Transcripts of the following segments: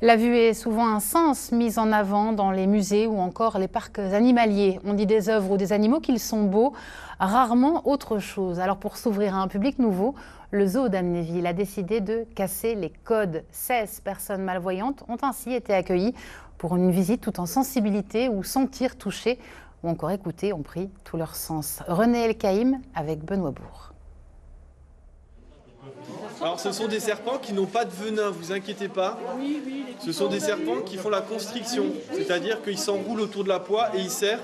La vue est souvent un sens mis en avant dans les musées ou encore les parcs animaliers. On dit des œuvres ou des animaux qu'ils sont beaux, rarement autre chose. Alors pour s'ouvrir à un public nouveau, le zoo d'Amnéville a décidé de casser les codes. 16 personnes malvoyantes ont ainsi été accueillies pour une visite tout en sensibilité où sentir, toucher ou encore écouter ont pris tout leur sens. René Elkaïm avec Benoît Bourg. Alors ce sont des serpents qui n'ont pas de venin, vous inquiétez pas. Ce sont des serpents qui font la constriction, c'est-à-dire qu'ils s'enroulent autour de la poix et ils serrent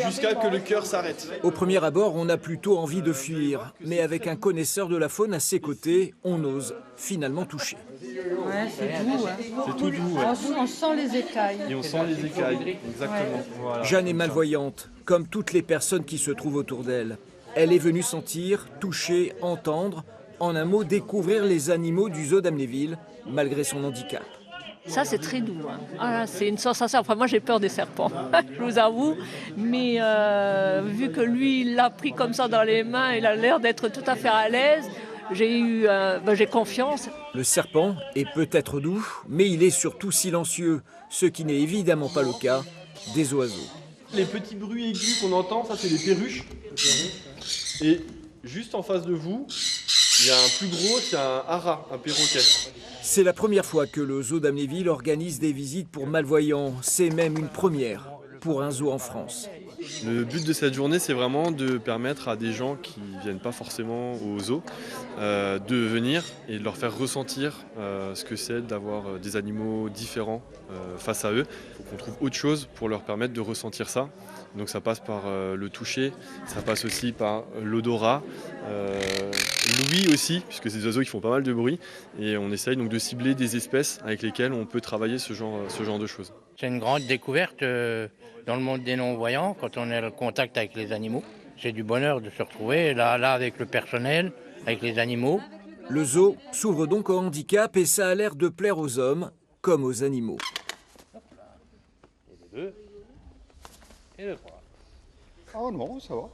jusqu'à que le cœur s'arrête. Au premier abord, on a plutôt envie de fuir, mais avec un connaisseur de la faune à ses côtés, on ose finalement toucher. Ouais, c'est doux. Hein. C'est tout doux. Ouais. On sent les écailles. Et on sent les écailles, exactement. Ouais. Voilà. Jeanne est malvoyante, comme toutes les personnes qui se trouvent autour d'elle. Elle est venue sentir, toucher, entendre, en un mot, découvrir les animaux du zoo d'Amnéville, malgré son handicap. Ça, c'est très doux. Hein. Ah, c'est une sensation. Enfin, moi, j'ai peur des serpents, je vous avoue. Mais vu que lui, il l'a pris comme ça dans les mains, il a l'air d'être tout à fait à l'aise. J'ai confiance. Le serpent est peut-être doux, mais il est surtout silencieux, ce qui n'est évidemment pas le cas des oiseaux. Les petits bruits aigus qu'on entend, ça c'est les perruches. Et juste en face de vous, il y a un plus gros, c'est un hara, un perroquet. C'est la première fois que le zoo d'Amnéville organise des visites pour malvoyants. C'est même une première pour un zoo en France. Le but de cette journée, c'est vraiment de permettre à des gens qui ne viennent pas forcément au zoo de venir et de leur faire ressentir ce que c'est d'avoir des animaux différents face à eux. Il faut qu'on trouve autre chose pour leur permettre de ressentir ça. Donc ça passe par le toucher, ça passe aussi par l'odorat, l'ouïe aussi, puisque c'est des oiseaux qui font pas mal de bruit. Et on essaye donc de cibler des espèces avec lesquelles on peut travailler ce genre de choses. C'est une grande découverte dans le monde des non-voyants, quand on est en contact avec les animaux. C'est du bonheur de se retrouver là avec le personnel, avec les animaux. Le zoo s'ouvre donc au handicap et ça a l'air de plaire aux hommes comme aux animaux. Et le 2. Et le 3. Oh non, ça va.